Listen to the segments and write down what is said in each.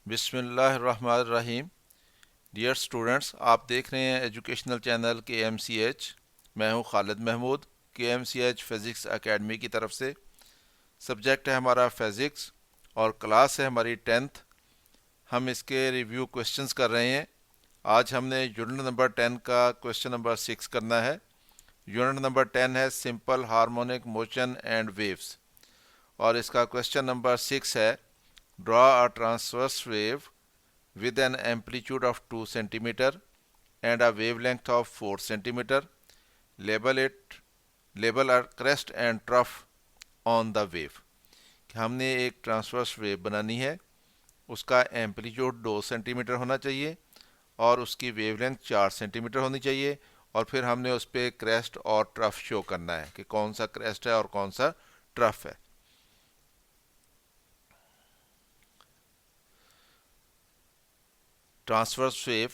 बिस्मिल्लाहिर्रहमानिर्रहीम। Dear students, आप देख रहे हैं एजुकेशनल चैनल KMCH। मैं हूं Khalid Mahmood, KMCH physics academy की तरफ से। सब्जेक्ट है हमारा फ़िज़िक्स और क्लास है हमारी 10th। हम इसके रिव्यू क्वेश्चंस कर रहे हैं। आज हमने यूनिट नंबर 10 का क्वेश्चन नंबर 6 करना है। यूनिट नंबर 10 है simple harmonic motion and waves, और इसका क्वेश्चन नंबर 6 है draw a transverse wave with an amplitude of 2 centimeter and a wavelength of 4 centimeter. Label a crest and trough on the wave. हमने एक transverse wave बनानी है, उसका amplitude 2 centimetre होना चाहिए और उसकी वेवलेंथ 4 सेंटीमीटर होनी चाहिए, और फिर हमने उस पर क्रेस्ट और ट्रफ शो करना है कि कौन सा क्रेस्ट है और कौन सा ट्रफ है। ट्रांसवर्स वेव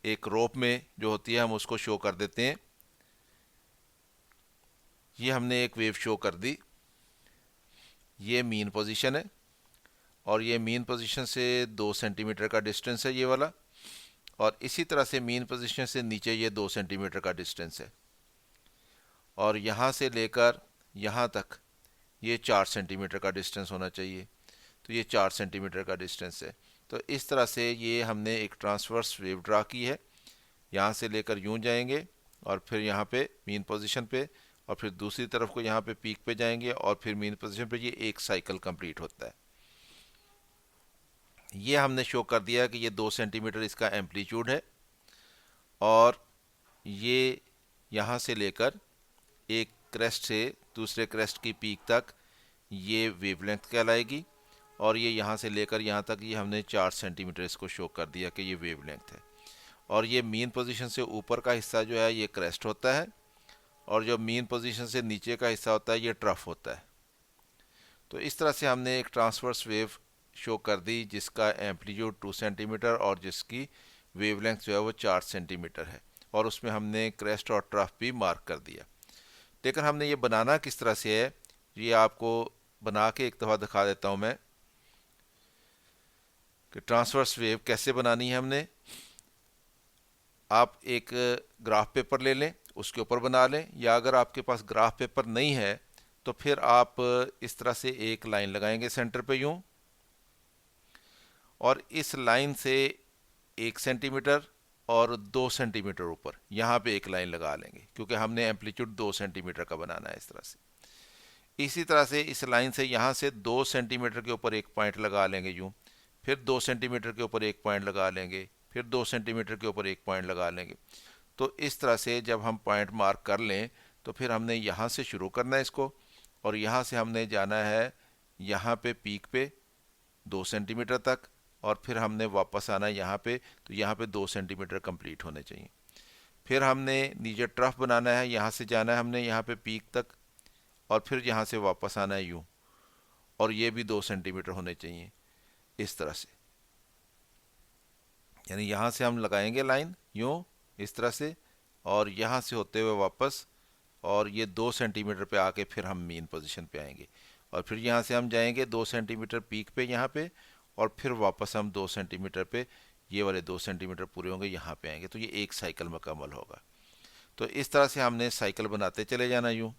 एक रोप में जो होती है हम उसको शो कर देते हैं। ये हमने एक वेव शो कर दी। ये मीन पोजीशन है और ये मीन पोजीशन से 2 सेंटीमीटर का डिस्टेंस है ये वाला, और इसी तरह से मीन पोजीशन से नीचे ये 2 सेंटीमीटर का डिस्टेंस है, और यहाँ से लेकर यहाँ तक ये 4 सेंटीमीटर का डिस्टेंस होना चाहिए। तो ये 4 सेंटीमीटर का डिस्टेंस है। तो इस तरह से ये हमने एक ट्रांसवर्स वेव ड्रा की है। यहाँ से लेकर यूं जाएंगे और फिर यहाँ पे मीन पोजीशन पे, और फिर दूसरी तरफ को यहाँ पे पीक पे जाएंगे और फिर मीन पोजीशन पे। ये एक साइकिल कंप्लीट होता है। ये हमने शो कर दिया कि ये 2 सेंटीमीटर इसका एम्पलीट्यूड है, और ये यहाँ से लेकर एक क्रेस्ट से दूसरे क्रेस्ट की पीक तक ये वेवलेंथ कहलाएगी, और ये यहाँ से लेकर यहाँ तक ये हमने 4 सेंटीमीटर इसको शो कर दिया कि ये वेवलेंथ है। और ये मीन पोजीशन से ऊपर का हिस्सा जो है ये क्रेस्ट होता है, और जो मीन पोजीशन से नीचे का हिस्सा होता है ये ट्रफ होता है। तो इस तरह से हमने एक ट्रांसवर्स वेव शो कर दी जिसका एम्पलीट्यूड 2 सेंटीमीटर और जिसकी वेवलेंथ जो है वो 4 सेंटीमीटर है, और उसमें हमने क्रेस्ट और ट्रफ भी मार्क कर दिया। लेकिन हमने ये बनाना किस तरह से है, ये आपको बना के एक दफ़ा दिखा देता हूँ मैं कि ट्रांसवर्स वेव कैसे बनानी है हमने। आप एक ग्राफ पेपर ले लें, उसके ऊपर बना लें, या अगर आपके पास ग्राफ पेपर नहीं है तो फिर आप इस तरह से एक लाइन लगाएंगे सेंटर पे यूं, और इस लाइन से 1 सेंटीमीटर और 2 सेंटीमीटर ऊपर यहाँ पे एक लाइन लगा लेंगे, क्योंकि हमने एम्पलीट्यूड 2 सेंटीमीटर का बनाना है इस तरह से। इसी तरह से इस लाइन से यहाँ से 2 सेंटीमीटर के ऊपर एक पॉइंट लगा लेंगे यूं, फिर 2 सेंटीमीटर के ऊपर एक पॉइंट लगा लेंगे, फिर 2 सेंटीमीटर के ऊपर एक पॉइंट लगा लेंगे। तो इस तरह से जब हम पॉइंट मार्क कर लें तो फिर हमने यहाँ से शुरू करना है इसको, और यहाँ से हमने जाना है यहाँ पे पीक पे 2 सेंटीमीटर तक, और फिर हमने वापस आना है यहाँ पे। तो यहाँ पे 2 सेंटीमीटर कंप्लीट होने चाहिए। फिर हमने नीचे ट्रफ बनाना है, यहाँ से जाना है हमने यहाँ पे पीक तक, और फिर यहाँ से वापस आना है यूँ, और ये भी 2 सेंटीमीटर होने चाहिए इस तरह से। यानी यहाँ से हम लगाएंगे लाइन यूँ इस तरह से, और यहाँ से होते हुए वापस, और ये 2 सेंटीमीटर पे आके फिर हम मेन पोजीशन पे आएंगे, और फिर यहाँ से हम जाएंगे 2 सेंटीमीटर पीक पे यहाँ पे, और फिर वापस हम 2 सेंटीमीटर पे, ये वाले 2 सेंटीमीटर पूरे होंगे यहाँ पे आएंगे। तो ये एक साइकिल मुकम्मल होगा। तो इस तरह से हमने साइकिल बनाते चले जाना यूँ।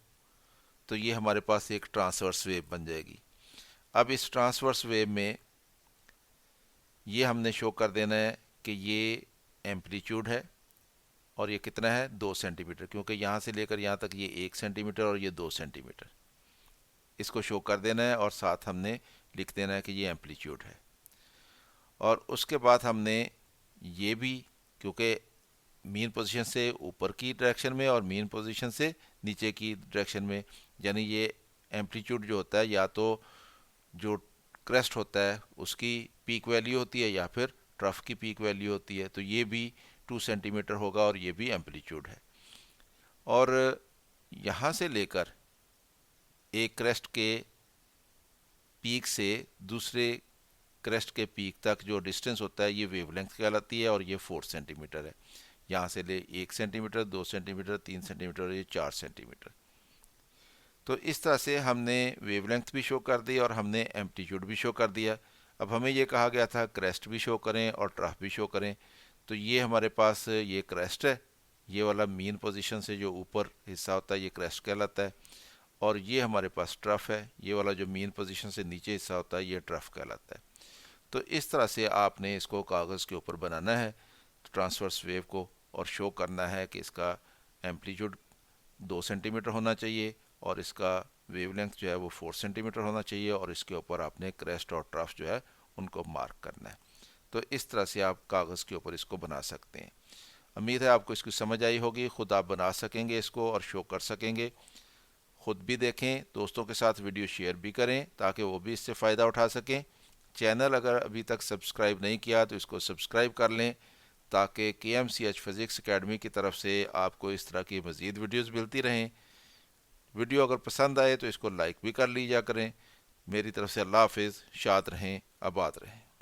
तो ये हमारे पास एक ट्रांसवर्स वेव बन जाएगी। अब इस ट्रांसवर्स वेव में ये हमने शो कर देना है कि ये एम्पलीट्यूड है, और ये कितना है 2 सेंटीमीटर, क्योंकि यहाँ से लेकर यहाँ तक ये 1 सेंटीमीटर और ये 2 सेंटीमीटर, इसको शो कर देना है, और साथ हमने लिख देना है कि ये एम्पलीट्यूड है। और उसके बाद हमने ये भी, क्योंकि मीन पोजीशन से ऊपर की डायरेक्शन में और मीन पोजीशन से नीचे की डायरेक्शन में, यानी ये एम्पलीट्यूड जो होता है या तो जो क्रेस्ट होता है उसकी पीक वैल्यू होती है या फिर ट्रफ की पीक वैल्यू होती है। तो ये भी 2 सेंटीमीटर होगा और ये भी एम्पलीट्यूड है। और यहाँ से लेकर एक क्रेस्ट के पीक से दूसरे क्रेस्ट के पीक तक जो डिस्टेंस होता है ये वेवलेंथ कहलाती है, और ये 4 सेंटीमीटर है। यहाँ से ले 1 सेंटीमीटर, 2 सेंटीमीटर, 3 सेंटीमीटर और ये 4 सेंटीमीटर। तो इस तरह से हमने वेवलेंथ भी शो कर दी और हमने एम्पलीट्यूड भी शो कर दिया। अब हमें ये कहा गया था क्रेस्ट भी शो करें और ट्रफ भी शो करें, तो ये हमारे पास ये क्रेस्ट है, ये वाला मीन पोजीशन से जो ऊपर हिस्सा होता है ये क्रेस्ट कहलाता है, और ये हमारे पास ट्रफ है, ये वाला जो मीन पोजीशन से नीचे हिस्सा होता है ये ट्रफ कहलाता है। तो इस तरह से आपने इसको कागज़ के ऊपर बनाना है ट्रांसवर्स वेव को, और शो करना है कि इसका एम्पलीट्यूड 2 सेंटीमीटर होना चाहिए और इसका वेवलेंथ जो है वो 4 सेंटीमीटर होना चाहिए, और इसके ऊपर आपने क्रेस्ट और ट्रफ जो है उनको मार्क करना है। तो इस तरह से आप कागज़ के ऊपर इसको बना सकते हैं। उम्मीद है आपको इसकी समझ आई होगी, ख़ुद आप बना सकेंगे इसको और शो कर सकेंगे। ख़ुद भी देखें, दोस्तों के साथ वीडियो शेयर भी करें ताकि वो भी इससे फ़ायदा उठा सकें। चैनल अगर अभी तक सब्सक्राइब नहीं किया तो इसको सब्सक्राइब कर लें ताकि KMCH फिज़िक्स एकेडमी की तरफ से आपको इस तरह की मज़ीद वीडियोज़ मिलती रहें। वीडियो अगर पसंद आए तो इसको लाइक भी कर लीजिए करें। मेरी तरफ से अल्लाह हाफिज़, शाद रहें, आबाद रहें।